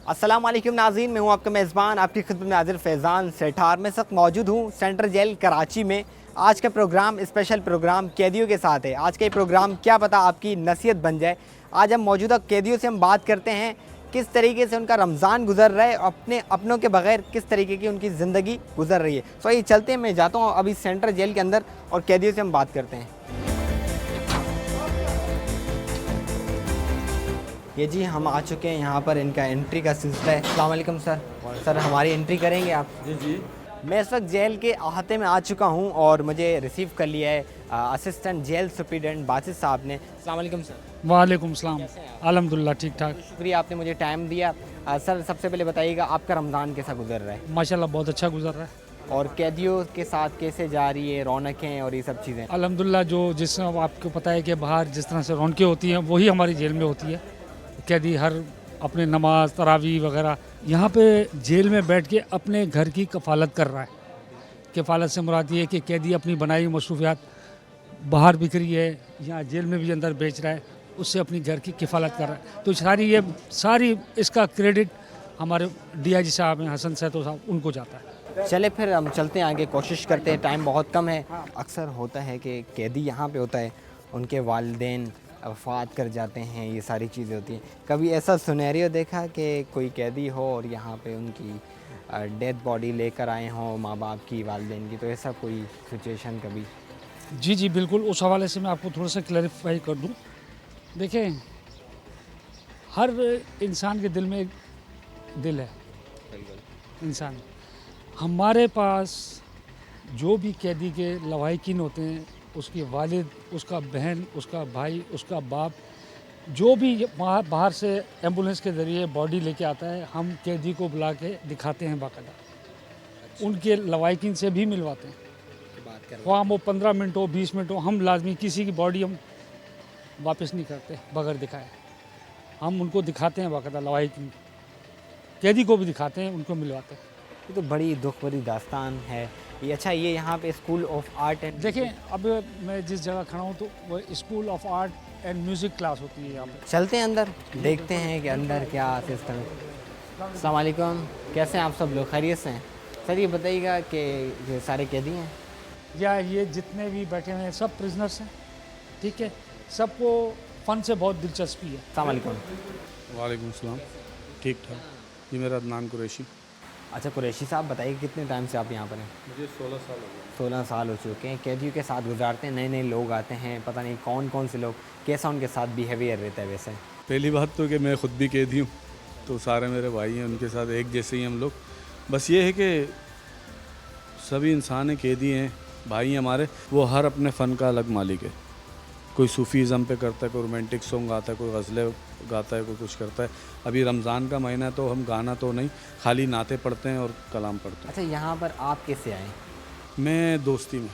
अस्सलाम वालेकुम नाज़रीन, मैं हूं आपका मेज़बान आपकी खिदमत में हाज़िर फैज़ान सेठार। मैं इस वक्त मौजूद हूं सेंट्रल जेल कराची में। आज का प्रोग्राम स्पेशल प्रोग्राम कैदियों के साथ है। आज का ये प्रोग्राम क्या पता आपकी नसीहत बन जाए। आज हम मौजूदा कैदियों से हम बात करते हैं किस तरीके से उनका रमज़ान गुजर रहा है, अपने अपनों के बगैर किस तरीके की उनकी ज़िंदगी गुजर रही है। सो ये चलते हैं, मैं जाता हूँ अभी सेंट्रल जेल के अंदर और कैदियों से हम बात करते हैं। ये जी हम आ चुके हैं यहाँ पर, इनका एंट्री का सिलसिला है। अस्सलाम वालेकुम सर। सर हमारी एंट्री करेंगे आप? जी जी। मैं इस वक्त जेल के अहाते में आ चुका हूँ और मुझे रिसीव कर लिया है असिस्टेंट जेल सुप्रीडेंट बासित साहब ने। अस्सलाम वालेकुम सर। वालेकुम सलाम। अल्हम्दुलिल्लाह ठीक ठाक। शुक्रिया, आपने मुझे टाइम दिया। सर सबसे पहले बताइएगा आपका रमज़ान कैसा गुजर रहा है माशाल्लाह बहुत अच्छा गुजर रहा है। और कैदियों के साथ कैसे जा रही है रौनकें और ये सब चीज़ें? अल्हम्दुलिल्लाह जो जिस आपको पता है कि बाहर जिस तरह से रौनकें होती हैं वही हमारी जेल में होती है। कैदी हर अपने नमाज तरावी वगैरह यहाँ पे जेल में बैठ के अपने घर की कफ़ालत कर रहा है। कफ़ालत से मुराद ये है कि कैदी अपनी बनाई हुई मसरूफियात बाहर बिक रही है, यहाँ जेल में भी अंदर बेच रहा है, उससे अपनी घर की किफ़ालत कर रहा है। तो सारी इसका क्रेडिट हमारे DIG साहब हैं, हसन सैतो साहब, उनको जाता है। चले फिर हम चलते हैं आगे, कोशिश करते हैं, टाइम बहुत कम है। अक्सर होता है कि कैदी यहाँ पे होता है, उनके वालिदैन वफ़ात कर जाते हैं, ये सारी चीज़ें होती हैं। कभी ऐसा सिनेरियो देखा कि कोई कैदी हो और यहाँ पे उनकी डेड बॉडी लेकर आए हों माँ बाप की, वालिदैन की, तो ऐसा कोई सिचुएशन कभी? जी जी बिल्कुल, उस हवाले से मैं आपको थोड़ा सा क्लैरिफाई कर दूं। देखें, हर इंसान के दिल में एक दिल है इंसान। हमारे पास जो भी कैदी के लवाहिकीन होते हैं, उसकी वालिद, उसका बहन, उसका भाई, उसका बाप, जो भी बाहर से एम्बुलेंस के ज़रिए बॉडी लेके आता है, हम कैदी को बुला के दिखाते हैं बाकायदा। उनके लवाहिकीन से भी मिलवाते हैं। वहाँ वो 15 मिनट हो 20 मिनट हो, हम लाजमी किसी की बॉडी हम वापस नहीं करते बगैर दिखाए। हम उनको दिखाते हैं बाकायदा, लवाहिकीन कैदी को भी दिखाते हैं, उनको मिलवाते हैं। ये तो बड़ी दुख भरी दास्तान है ये। अच्छा, ये यहाँ पे स्कूल ऑफ आर्ट एंड देखें, अब मैं जिस जगह खड़ा हूँ तो वो school of art and music class होती है यहाँ पे। चलते हैं अंदर, देखते हैं कि अंदर क्या सिस्टम है। अस्सलाम वालेकुम, कैसे हैं आप सब लोग? खैरियत से हैं? सर ये बताइएगा कि ये सारे कैदी हैं? या ये जितने भी बैठे हुए हैं सब प्रिजनर्स हैं, ठीक है। सबको फ़न से बहुत दिलचस्पी है। अस्सलाम वालेकुम। वालेकुम सलाम। ठीक ठाक। जी मेरा अदनान कुरैशी। अच्छा कुरैशी साहब, बताइए कितने टाइम से आप यहाँ पर हैं? मुझे 16 साल हो गए। 16 साल हो चुके हैं। कैदियों के साथ गुजारते हैं, नए नए लोग आते हैं, पता नहीं कौन कौन से लोग, कैसा उनके साथ बिहेवियर रहता है वैसे? पहली बात तो कि मैं ख़ुद भी कैदी हूँ, तो सारे मेरे भाई हैं, उनके साथ एक जैसे ही हम लोग। बस ये है कि सभी इंसान हैं, कैदी हैं, भाई हैं हमारे, वो हर अपने फ़न का अलग मालिक है। कोई सूफ़ीज़म पे करता है, कोई रोमांटिक सॉन्ग गाता है, कोई गज़लें गाता है, कोई कुछ करता है। अभी रमज़ान का महीना है तो हम गाना तो नहीं, खाली नाते पढ़ते हैं और कलाम पढ़ते हैं। अच्छा, यहाँ पर आप कैसे आए? मैं दोस्ती में,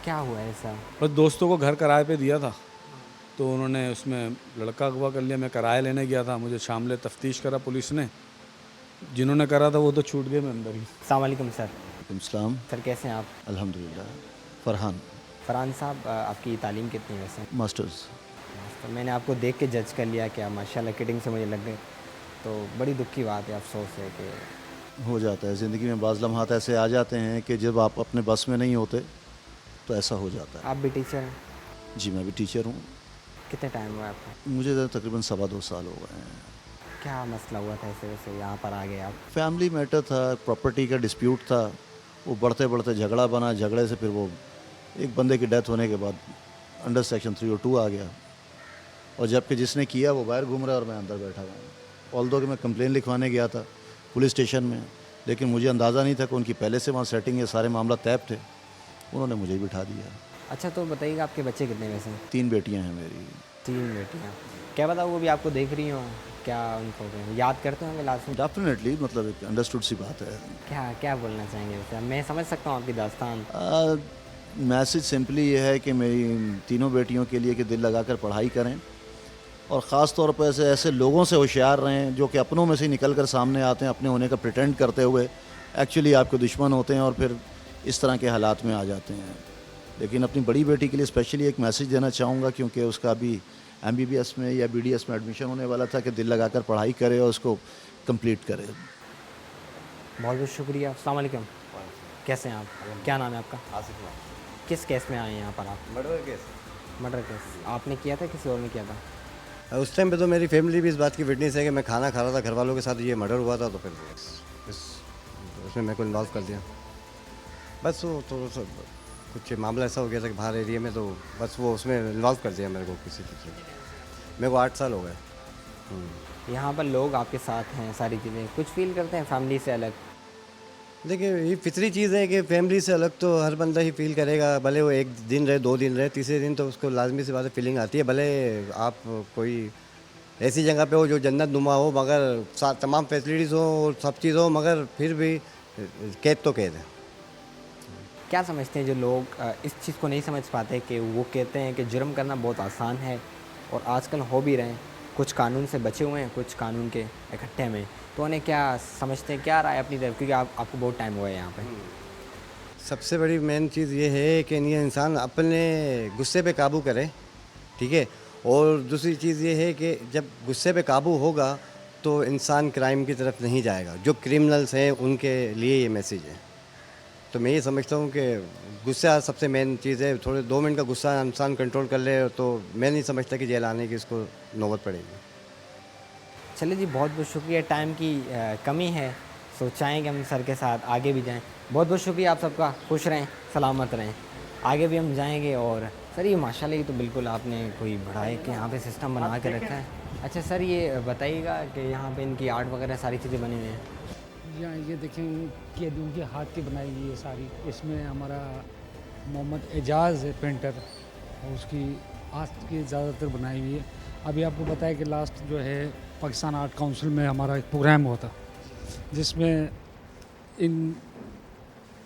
क्या हुआ ऐसा? बस दोस्तों को घर किराए पे दिया था, तो उन्होंने उसमें लड़का अगवा कर लिया। मैं किराया लेने गया था, मुझे शामिल तफ्तीश करा पुलिस ने, जिन्होंने करा था वो तो छूट गए, मैं अंदर ही। अस्सलाम वालेकुम सर। इस्लाम। सर कैसे हैं आप? अल्हम्दुलिल्लाह। फ़रहान, फरहान साहब, आपकी तालीम कितनी है वैसे? मास्टर्स। तो मैंने आपको देख के जज कर लिया कि आप माशाल्लाह किडिंग से मुझे लग गए, तो बड़ी दुख की बात है, अफसोस है कि हो जाता है ज़िंदगी में, बाज़ लम्हात ऐसे आ जाते हैं कि जब आप अपने बस में नहीं होते तो ऐसा हो जाता है। आप भी टीचर हैं? जी मैं भी टीचर हूँ। कितने टाइम हुआ आपको? मुझे तो तकरीबन 2.25 साल हो गए हैं। क्या मसला हुआ था ऐसे वैसे यहाँ पर आ गए आप? फैमिली मैटर था, प्रॉपर्टी का डिस्प्यूट था, वो बढ़ते बढ़ते झगड़ा बना, झगड़े से फिर वो एक बंदे की डेथ होने के बाद अंडर सेक्शन 302 आ गया, और जबकि जिसने किया वो बाहर घूम रहा है और मैं अंदर बैठा हुआ हूँ। ऑल्दो कि मैं कंप्लेन लिखवाने गया था पुलिस स्टेशन में, लेकिन मुझे अंदाज़ा नहीं था कि उनकी पहले से वहाँ सेटिंग है, सारे मामला तैब थे, उन्होंने मुझे ही बिठा दिया। अच्छा, तो बताइएगा आपके बच्चे कितने वैसे? 3 बेटियाँ हैं मेरी। 3 बेटियाँ। क्या पता वो भी आपको देख रही हों, क्या उनको याद करते होंगे लास्ट में? डेफिनेटली, मतलब एक अंडरस्टूड सी बात है। क्या क्या बोलना चाहेंगे वैसे? मैं समझ सकता हूँ आपकी दास्तान। मैसेज सिंपली ये है कि मेरी तीनों बेटियों के लिए कि दिल लगाकर पढ़ाई करें, और ख़ास तौर पर ऐसे लोगों से होशियार रहें जो कि अपनों में से निकल कर सामने आते हैं, अपने होने का प्रिटेंड करते हुए एक्चुअली आपके दुश्मन होते हैं और फिर इस तरह के हालात में आ जाते हैं। लेकिन अपनी बड़ी बेटी के लिए स्पेशली एक मैसेज देना चाहूँगा, क्योंकि उसका अभी MBBS में या BDS में एडमिशन होने वाला था, कि दिल लगाकर पढ़ाई करे और उसको कंप्लीट करे। बहुत बहुत शुक्रिया। अस्सलाम वालेकुम। कैसे हैं आप? क्या नाम है आपका? आसिफ नाम। किस केस में आए हैं यहाँ पर आप? Murder case. मर्डर केस आपने किया था, किसी और ने किया था? उस टाइम पे तो मेरी फैमिली भी इस बात की विटनेस है कि मैं खाना खा रहा था घर वालों के साथ, ये मर्डर हुआ था, तो फिर उसमें मेरे को इन्वॉल्व कर दिया। बस वो तो कुछ मामला ऐसा हो गया था कि बाहर एरिया में, तो बस वो उसमें इन्वॉल्व कर दिया मेरे को किसी चीज़ में। मेरे को 8 साल हो गए। यहाँ पर लोग आपके साथ हैं, सारी चीज़ें कुछ फील करते हैं फैमिली से अलग? देखिए ये फितरी चीज़ है कि फैमिली से अलग तो हर बंदा ही फील करेगा, भले वो 1 दिन रहे, 2 दिन रहे, तीसरे दिन तो उसको लाजमी सी बात है फीलिंग आती है। भले आप कोई ऐसी जगह पे हो जो जन्नत नुमा हो, मगर तमाम फैसिलिटीज़ हो और सब चीज़ हो, मगर फिर भी कैद तो कैद है। क्या समझते हैं जो लोग इस चीज़ को नहीं समझ पाते कि वो कहते हैं कि जुर्म करना बहुत आसान है और आजकल हो भी रहे हैं, कुछ कानून से बचे हुए हैं, कुछ कानून के इकट्ठे में, तो उन्हें क्या समझते हैं, क्या राय अपनी तरफ, क्योंकि आपको बहुत टाइम हुआ है यहाँ पे? सबसे बड़ी मेन चीज़ ये है कि ये इंसान अपने गुस्से पे काबू करे, ठीक है। और दूसरी चीज़ ये है कि जब गुस्से पे काबू होगा तो इंसान क्राइम की तरफ नहीं जाएगा। जो क्रिमिनल्स हैं उनके लिए ये मैसेज है। तो मैं ये समझता हूँ कि गुस्सा सबसे मेन चीज़ है। थोड़े 2 मिनट का गुस्सा इंसान कंट्रोल कर ले तो मैं नहीं समझता कि जेल आने की इसको नौबत पड़ेगी। चलिए जी, बहुत बहुत शुक्रिया। टाइम की कमी है, सो चाहेंगे हम सर के साथ आगे भी जाएं। बहुत बहुत शुक्रिया आप सबका। खुश रहें, सलामत रहें। आगे भी हम जाएंगे। और सर ये माशाल्लाह, ये तो बिल्कुल आपने कोई बढ़ाए के यहाँ पे सिस्टम बना के रखा है। अच्छा सर, ये बताइएगा कि यहाँ पे इनकी आर्ट वगैरह सारी चीज़ें बनी हुई हैं? यहाँ ये देखें कैदियों के हाथ की बनाई हुई है सारी। इसमें हमारा मोहम्मद एजाज़ है पेंटर, और उसकी हाथ की ज़्यादातर बनाई हुई है। अभी आपको बताया कि लास्ट जो है पाकिस्तान आर्ट काउंसिल में हमारा एक प्रोग्राम हुआ था, जिसमें इन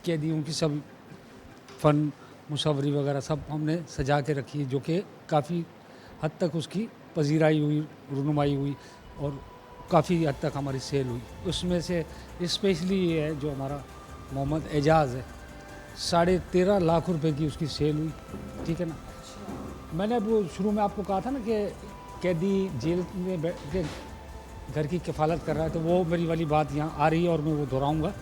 कैदियों की सब फ़न मुसव्वरी वगैरह सब हमने सजा के रखी है, जो कि काफ़ी हद तक उसकी पजीराई हुई, रुनुमाई हुई और काफ़ी हद तक हमारी सेल हुई। उसमें से स्पेशली ये है जो हमारा मोहम्मद एजाज़ है, 13.5 लाख रुपए की उसकी सेल हुई, ठीक है ना। मैंने वो शुरू में आपको कहा था ना कि कैदी जेल में बैठ के घर की किफ़ालत कर रहा है, तो वो मेरी वाली बात यहाँ आ रही है और मैं वो दोहराऊँगा।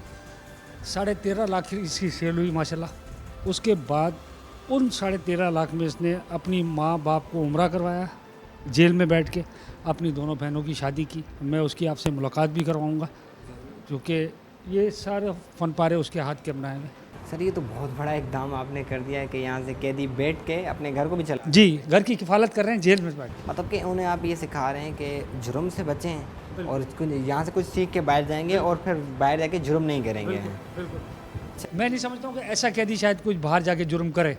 13.5 लाख की इसकी सेल हुई माशाल्लाह। उसके बाद उन 13.5 लाख में इसने अपनी माँ बाप को उम्रा करवाया जेल में बैठ के, अपनी दोनों बहनों की शादी की। मैं उसकी आपसे मुलाकात भी करवाऊँगा, क्योंकि ये सारे फ़न पारे उसके हाथ के बनाए हुए। सर ये तो बहुत बड़ा इकदाम आपने कर दिया है कि यहाँ से कैदी बैठ के अपने घर को भी चला। जी, घर की किफ़ालत कर रहे हैं जेल में बैठ के। मतलब कि उन्हें आप ये सिखा रहे हैं कि जुर्म से बचें और यहाँ से कुछ सीख के बाहर जाएंगे और फिर बाहर जाके जुर्म नहीं करेंगे। बिल्कुल। मैं नहीं समझता हूँ कि ऐसा कैदी शायद कुछ बाहर जाके जुर्म करे।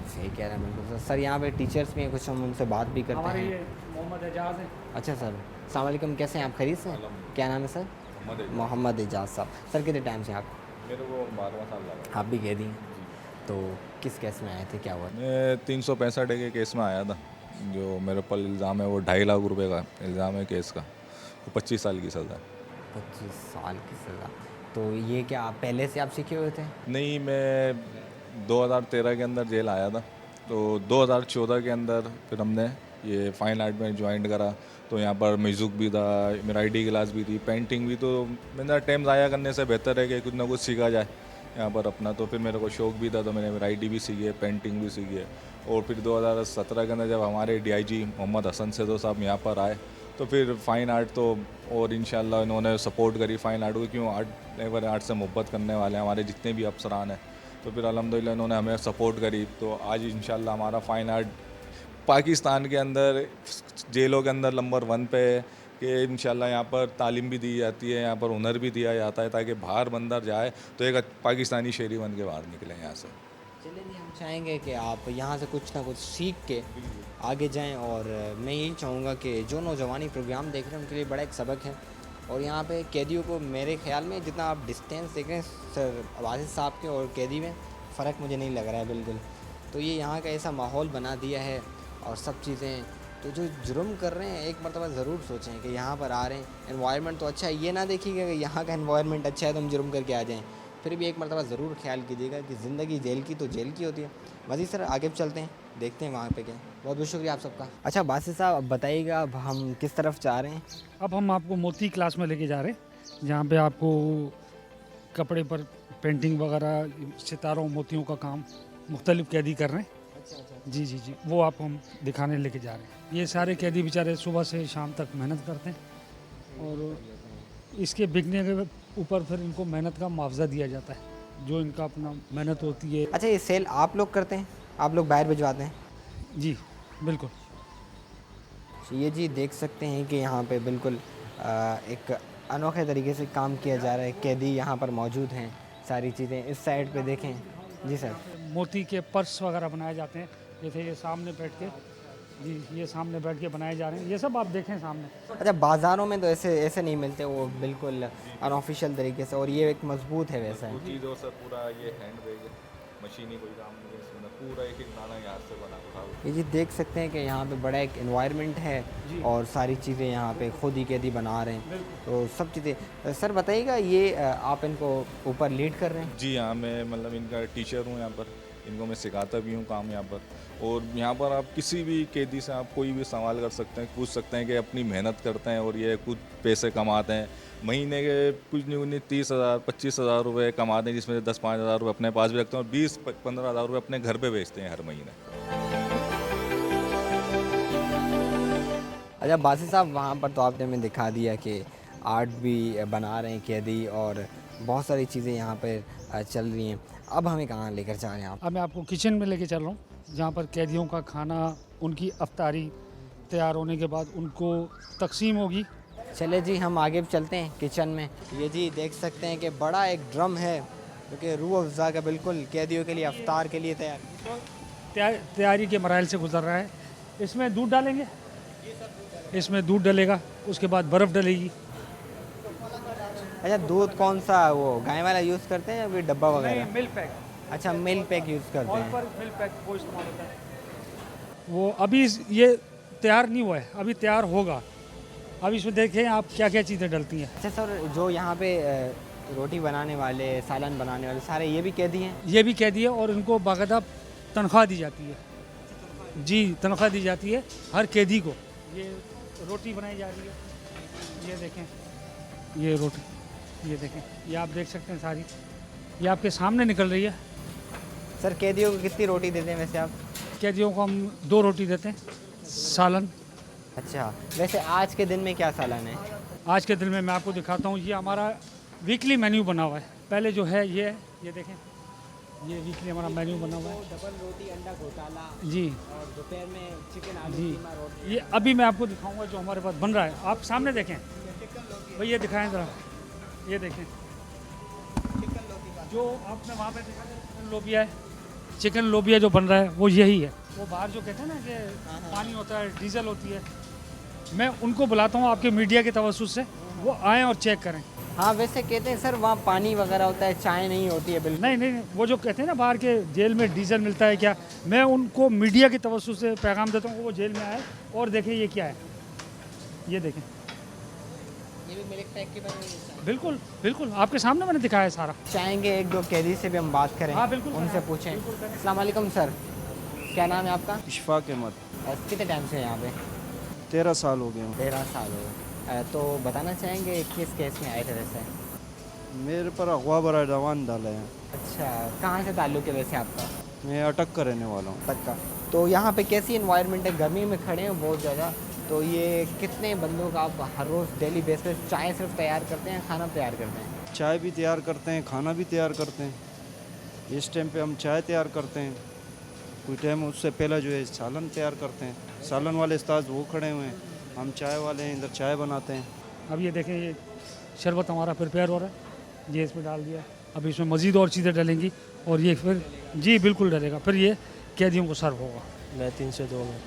सही कह रहे हैं बिल्कुल सर। यहाँ पे टीचर्स भी हैं, कुछ हम उनसे बात भी करते हमारे हैं। ये मोहम्मद एजाज़ हैं। अच्छा सर, अस्सलाम वालेकुम, कैसे हैं आप? खैरियत से? क्या नाम है सर? मोहम्मद एजाज साहब। सर कितने टाइम से आप? मेरे को 12वां साल लगा। आप भी कैदी हैं? तो किस केस में आए थे, क्या हुआ? मैं 365 के केस में आया था। जो मेरे पर इल्ज़ाम है वो 2.5 लाख रुपए का इल्ज़ाम है केस का। वो 25 साल की सज़ा। 25 साल की सज़ा। तो ये क्या आप पहले से आप सीखे हुए थे? नहीं, मैं 2013 के अंदर जेल आया था, तो 2014 के अंदर फिर हमने ये फाइन आर्ट में ज्वाइन करा। तो यहाँ पर म्यूज़िक भी था, मेरा आईडी क्लास भी थी, पेंटिंग भी। तो मेरा टाइम ज़ाया करने से बेहतर है कि कुछ ना कुछ सीखा जाए यहाँ पर अपना। तो फिर मेरे को शौक भी था, तो मैंने मेरा आईडी भी सीखी है, पेंटिंग भी सीखी है। और फिर 2017 के अंदर जब हमारे डीआईजी मोहम्मद हसन सेदो साहब यहाँ पर आए, तो फिर फ़ाइन आर्ट तो और इंशाल्लाह इन्होंने सपोर्ट करी फ़ाइन आर्ट को, क्यों आर्ट से मोहब्बत करने वाले हैं हमारे जितने भी अफसरान हैं। तो फिर अल्हम्दुलिल्लाह इन्होंने हमें सपोर्ट करी। तो आज इंशाल्लाह हमारा फ़ाइन आर्ट पाकिस्तान के अंदर जेलों के अंदर नंबर 1 पे है कि इंशाल्लाह यहाँ पर तालीम भी दी जाती है, यहाँ पर हुनर भी दिया जाता है, ताकि बाहर बंदर जाए तो एक पाकिस्तानी शेरी बन के बाहर निकले यहाँ से। चलिए जी, हम चाहेंगे कि आप यहाँ से कुछ ना कुछ सीख के आगे जाएं। और मैं यही चाहूँगा कि जो नौजवानी प्रोग्राम देख रहे हैं उनके लिए बड़ा एक सबक है। और यहाँ पे कैदियों को मेरे ख्याल में जितना आप डिस्टेंस देख रहे हैं सर वाजिद साहब के और कैदी में, फ़र्क मुझे नहीं लग रहा है बिल्कुल। तो ये यहाँ का ऐसा माहौल बना दिया है और सब चीज़ें। तो जो जुर्म कर रहे हैं एक मरतबा ज़रूर सोचें कि यहाँ पर आ रहे हैं, एनवायरनमेंट तो अच्छा है, ये ना देखिएगा कि यहाँ का एनवायरनमेंट अच्छा है तो हम जुर्म करके आ जाएँ। फिर भी एक मरतबा ज़रूर ख्याल कीजिएगा कि ज़िंदगी जेल की तो जेल की होती है। मज़ीद सर आगे भी चलते हैं, देखते हैं वहाँ पे क्या। बहुत बहुत शुक्रिया आप सबका। अच्छा बासित साहब, अब बताइएगा अब हम किस तरफ जा रहे हैं? अब हम आपको मोती क्लास में लेके जा रहे हैं, जहाँ पे आपको कपड़े पर पेंटिंग वगैरह, सितारों मोतियों का काम मुख्तलिफ कैदी कर रहे हैं। जी जी जी, वो आप हम दिखाने लेके जा रहे हैं। ये सारे कैदी बेचारे सुबह से शाम तक मेहनत करते हैं और इसके बिकने के ऊपर फिर इनको मेहनत का मुआवजा दिया जाता है, जो इनका अपना मेहनत होती है। अच्छा ये सेल आप लोग करते हैं, आप लोग बाहर भिजवाते हैं? जी बिल्कुल। ये जी देख सकते हैं कि यहाँ पे बिल्कुल एक अनोखे तरीके से काम किया जा रहा है। कैदी यहाँ पर मौजूद हैं, सारी चीज़ें इस साइड पे देखें। जी सर। मोती के पर्स वगैरह बनाए जाते हैं, जैसे ये सामने बैठ के, जी ये सामने बैठ के बनाए जा रहे हैं। ये सब आप देखें सामने। अच्छा बाज़ारों में तो ऐसे नहीं मिलते, वो बिल्कुल अनऑफिशियल तरीके से, और ये एक मजबूत है वैसा है। चीज़ों से पूरा ये हैंड बैग है, मशीनी कोई काम नहीं है इसमें, पूरा एक एक दाना यहाँ से बना उठाओ। ये जी देख सकते हैं कि यहाँ पे बड़ा एक एनवायरनमेंट है और सारी चीज़ें यहाँ पे खुद ही कैदी बना रहे हैं, तो सब चीज़ें। सर बताइएगा ये आप इनको ऊपर लीड कर रहे हैं? जी हाँ, मैं मतलब इनका टीचर हूँ यहाँ पर, इनको मैं सिखाता भी हूँ काम यहाँ पर। और यहाँ पर आप किसी भी कैदी से आप कोई भी सवाल कर सकते हैं, पूछ सकते हैं कि अपनी मेहनत करते हैं और ये कुछ पैसे कमाते हैं। महीने के कुछ नहीं 30,000 25,000 रुपये कमाते हैं, जिसमें से 10-5,000 रुपये अपने पास भी रखते हैं और 20-15,000 रुपये अपने घर पे बेचते हैं हर महीने। अच्छा बासित साहब, वहाँ पर तो आपने हमें दिखा दिया कि आर्ट भी बना रहे हैं कैदी और बहुत सारी चीज़ें यहाँ पर चल रही हैं। अब हमें कहाँ लेकर जा रहे हैं आप? अब मैं आपको किचन में लेके चल रहा हूँ, जहाँ पर कैदियों का खाना, उनकी अफ्तारी तैयार होने के बाद उनको तकसीम होगी। चले जी हम आगे भी चलते हैं किचन में। ये जी देख सकते हैं कि बड़ा एक ड्रम है जो कि रूह अफ़ज़ा का बिल्कुल कैदियों के लिए अफ्तार के लिए तैयार। तैयारी के मराइल से गुजर रहा है। इसमें दूध डालेंगे, इसमें दूध डलेगा, उसके बाद बर्फ़ डलेगी। अच्छा दूध कौन सा, वो गाय वाला यूज़ करते हैं या फिर डब्बा वगैरह? Milk pack. अच्छा मिल्क पैक यूज़ करते हैं। मिल्क पैक वो इस्तेमाल होता है। वो अभी ये तैयार नहीं हुआ है, अभी तैयार होगा। अब इसमें देखें आप क्या क्या चीज़ें डलती हैं। अच्छा सर, जो यहाँ पे रोटी बनाने वाले, सालन बनाने वाले सारे ये भी कैदी हैं? ये भी कैदी है और इनको बाकायदा तनख्वाह दी जाती है। जी तनख्वाह दी जाती है हर कैदी को। ये रोटी बनाई जा रही है, ये देखें, ये रोटी, ये देखें, ये आप देख सकते हैं सारी, ये आपके सामने निकल रही है। सर कैदियों को कितनी रोटी देते हैं वैसे आप? कैदियों को हम 2 रोटी देते हैं, सालन। अच्छा वैसे आज के दिन में क्या सालन है? आज के दिन में मैं आपको दिखाता हूँ, ये हमारा वीकली मेन्यू बना हुआ है। पहले जो है ये देखें, ये वीकली हमारा मेन्यू बना हुआ है। डबल रोटी अंडा घोटाला जी और दोपहर में चिकन आलू जी, कीमा रोटी। ये अभी मैं आपको दिखाऊंगा जो हमारे पास बन रहा है। आप सामने देखें भाई, ये दिखाएं ज़रा, ये देखें जो आपने वहाँ पे देखा चिकन लोबिया है, चिकन लोबिया जो बन रहा है वो यही है। वो बाहर जो कहते हैं ना कि पानी होता है, डीजल होती है, मैं उनको बुलाता हूँ आपके मीडिया के तवज्जुह से, वो आएँ और चेक करें। हाँ वैसे कहते हैं सर वहाँ पानी वगैरह होता है, चाय नहीं होती है बिल्कुल। नहीं, वो जो कहते हैं ना बाहर के जेल में डीजल मिलता है क्या, मैं उनको मीडिया के तवज्जुह से पैगाम देता हूँ, वो जेल में आए और देखें ये क्या है, ये देखें। ये भी मिल्क पैक की बनी हुई है? बिल्कुल बिल्कुल, आपके सामने मैंने दिखाया है सारा। चाहेंगे एक दो कैदी से भी हम बात करें? हाँ, बिल्कुल उनसे पूछें। अस्सलाम वालेकुम सर, क्या नाम है आपका? इशफाक अहमद। कितने टाइम से यहाँ पे? 13 साल हो गए हैं। 13 साल हो गए। तो बताना चाहेंगे किस केस में आए थे वैसे? मेरे पर अगवा बरा रवान डाले हैं। अच्छा कहाँ से ताल्लुक़ है वैसे आपका? मैं अटक का रहने वाला हूँ। तक का। तो यहाँ पे कैसी इन्वायरमेंट है? गर्मी में खड़े हैं बहुत ज़्यादा, तो ये कितने बंदों का आप हर रोज़ डेली बेस पे चाय सिर्फ तैयार करते हैं, खाना तैयार करते हैं? चाय भी तैयार करते हैं, खाना भी तैयार करते हैं। इस टाइम पे हम चाय तैयार करते हैं, कोई टाइम उससे पहले जो है सालन तैयार करते हैं। सालन वाले उस्ताद वो खड़े हुए हैं, हम चाय वाले हैं, इधर चाय बनाते हैं। अब ये देखें, ये शरबत हमारा प्रिपेयर हो रहा है, ये इसमें डाल दिया। अब इसमें मज़ीद और चीज़ें डलेंगी और ये फिर जी बिल्कुल डलेगा, फिर ये कैदियों को सर्व होगा। मैं 3 से 2 में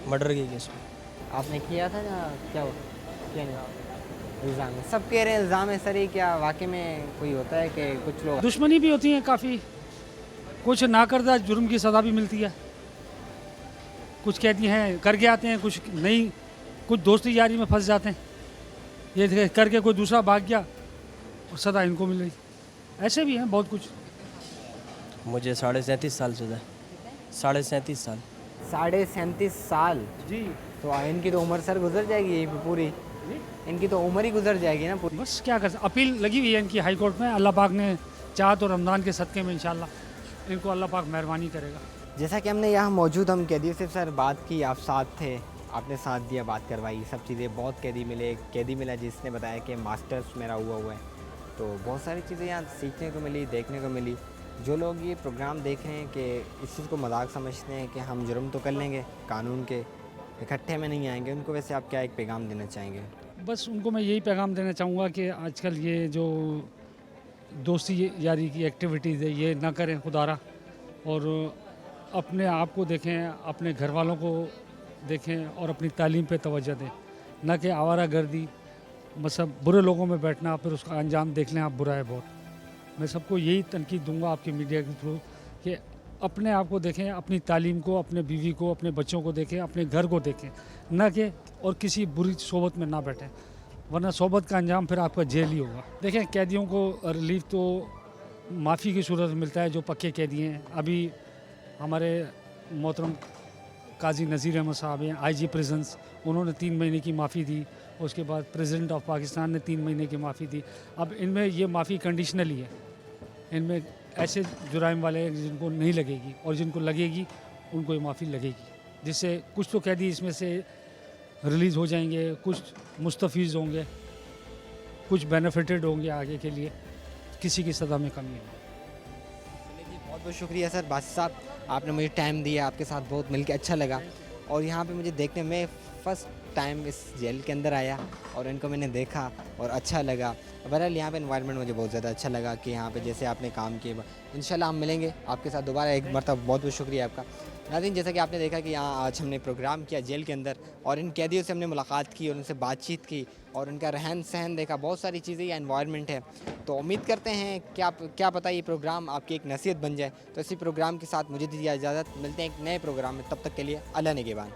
मर्डर की केस में। आपने किया था ना? क्या नहीं इल्ज़ाम है, सब कह रहे हैं इल्ज़ाम है सर, ये क्या वाकई में कोई होता है कि कुछ लोग? दुश्मनी भी होती है काफ़ी, कुछ नाकर्दा जुर्म की सज़ा भी मिलती है। कुछ कैदी हैं करके आते हैं, कुछ नहीं, कुछ दोस्ती यारी में फंस जाते हैं, ये करके कोई दूसरा भाग गया और सज़ा इनको मिल रही। ऐसे भी हैं बहुत कुछ। मुझे 37.5 साल से था। 37.5 साल। साल जी तो इनकी तो उम्र सर गुजर जाएगी यही पे पूरी, इनकी तो उम्र ही गुजर जाएगी ना पूरी। बस क्या कर अपील लगी हुई है इनकी हाई कोर्ट में। अल्लाह पाक ने चाहा तो रमज़ान के सदक़े में इंशाल्लाह इनको अल्लाह पाक मेहरबानी करेगा। जैसा कि हमने यहाँ मौजूद हम कैदियों से सर बात की, आप साथ थे, आपने साथ दिया, बात करवाई, सब चीज़ें। बहुत कैदी मिले, एक कैदी मिला जिसने बताया कि मास्टर्स मेरा हुआ है। तो बहुत सारी चीज़ें यहाँ सीखने को मिली, देखने को मिली। जो लोग ये प्रोग्राम देख रहे हैं कि इस चीज़ को मजाक समझते हैं कि हम जुर्म तो कर लेंगे, कानून के इकट्ठे में नहीं आएंगे, उनको वैसे आप क्या एक पैगाम देना चाहेंगे? बस उनको मैं यही पैगाम देना चाहूँगा कि आजकल ये जो दोस्ती यारी की एक्टिविटीज़ है ये ना करें खुदारा, और अपने आप को देखें, अपने घर वालों को देखें और अपनी तालीम पे तवज्जो दें, ना कि आवारागर्दी मतलब बुरे लोगों में बैठना फिर उसका अंजाम देख लें आप, बुरा है बहुत। मैं सबको यही तनकीद दूंगा आपके मीडिया के थ्रू कि अपने आप को देखें, अपनी तालीम को, अपने बीवी को, अपने बच्चों को देखें, अपने घर को देखें, ना कि और किसी बुरी सोबत में ना बैठें, वरना सोबत का अंजाम फिर आपका जेल ही होगा। देखें कैदियों को रिलीफ तो माफ़ी की सूरत में मिलता है जो पक्के कैदी हैं। अभी हमारे मोहतरम काजी नज़ीर अहमद साहब हैं, IG प्रिजन्स, उन्होंने 3 महीने की माफ़ी दी। उसके बाद प्रेसिडेंट ऑफ पाकिस्तान ने 3 महीने की माफ़ी दी। अब इनमें ये माफ़ी कंडीशनली है, इनमें ऐसे जुराइम वाले हैं जिनको नहीं लगेगी और जिनको लगेगी उनको ये माफ़ी लगेगी, जिससे कुछ तो कैदी इसमें से रिलीज़ हो जाएंगे, कुछ मुस्तफ़ीज़ होंगे, कुछ बेनिफिटेड होंगे आगे के लिए, किसी की सज़ा में कमी है। चलिए, बहुत बहुत शुक्रिया सर बासित साहब, आपने मुझे टाइम दिया, आपके साथ बहुत मिलकर अच्छा लगा। और यहाँ पे मुझे देखने में फ़र्स्ट टाइम इस जेल के अंदर आया और इनको मैंने देखा और अच्छा लगा। बहरहाल यहाँ पे एनवायरनमेंट मुझे बहुत ज़्यादा अच्छा लगा कि यहाँ पे जैसे आपने काम किए। इंशाल्लाह हम मिलेंगे आपके साथ दोबारा एक मरतबा। बहुत बहुत शुक्रिया आपका। नाज़रीन, जैसा कि आपने देखा कि यहाँ आज हमने प्रोग्राम किया जेल के अंदर और इन कैदियों से हमने मुलाकात की और उनसे बातचीत की और उनका रहन सहन देखा, बहुत सारी चीज़ें, ये एनवायरनमेंट है। तो उम्मीद करते हैं क्या पता ये प्रोग्राम आपकी एक नसीहत बन जाए। तो इसी प्रोग्राम के साथ मुझे दीजिए इजाज़त, मिलते हैं एक नए प्रोग्राम में, तब तक के लिए अल्लाह निगहबान।